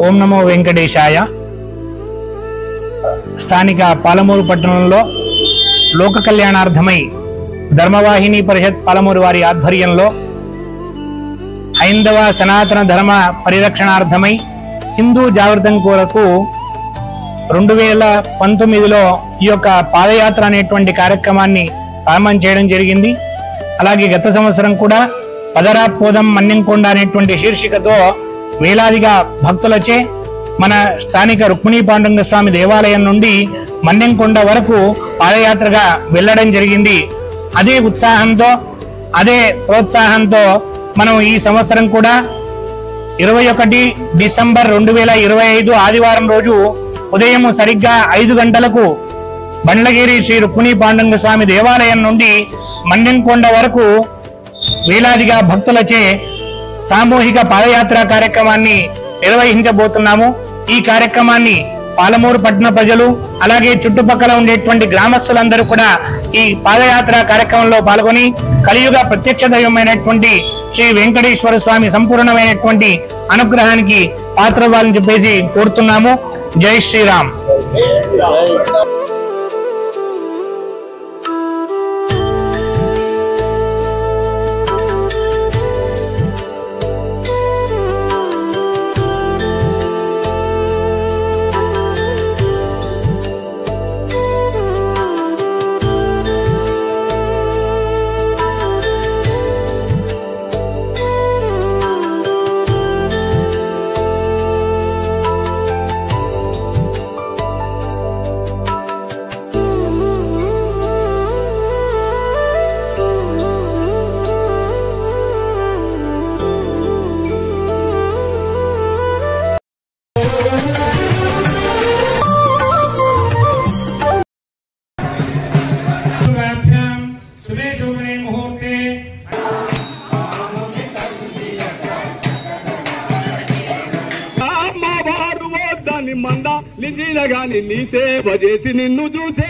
ఓం నమో వెంకటేశాయ. స్థానిక పాలమూరు పట్టణంలో లోక కళ్యాణార్థమై ధర్మవాహిని పరిషత్ పాలమూరు వారి ఆధ్వర్యంలో హైందవ సనాతన ధర్మ పరిరక్షణార్థమై హిందూ జాగృతం కొరకు 2019లో ఈ యొక్క పాదయాత్ర అనేటువంటి కార్యక్రమాన్ని ప్రారంభం చేయడం జరిగింది. అలాగే గత సంవత్సరం కూడా పదరా పోదం మన్యంకొండ అనేటువంటి శీర్షికతో వేలాదిగా భక్తులచే మన స్థానిక రుక్మిణీ పాండురంగ స్వామి దేవాలయం నుండి మన్యంకొండ వరకు పాదయాత్రగా వెళ్ళడం జరిగింది. అదే ఉత్సాహంతో అదే ప్రోత్సాహంతో మనం ఈ సంవత్సరం కూడా 21 డిసెంబర్ 2025 ఆదివారం రోజు ఉదయం సరిగ్గా 5 గంటలకు బండ్లగిరి శ్రీ రుక్మిణీ పాండురంగ స్వామి దేవాలయం నుండి మన్యంకొండ వరకు వేలాదిగా భక్తులచే సామూహిక పాదయాత్ర కార్యక్రమాన్ని నిర్వహించబోతున్నాము. ఈ కార్యక్రమాన్ని పాలమూరు పట్టణ ప్రజలు అలాగే చుట్టుపక్కల ఉండేటువంటి గ్రామస్తులందరూ కూడా ఈ పాదయాత్ర కార్యక్రమంలో పాల్గొని కలియుగ ప్రత్యక్ష దైవమైనటువంటి శ్రీ వెంకటేశ్వర స్వామి సంపూర్ణమైనటువంటి అనుగ్రహానికి పాత్రవ్వాలని చెప్పేసి కోరుతున్నాము. జై శ్రీరామ్. మంద నిజీలగాని నీ సేవ చేసి నిన్ను చూసే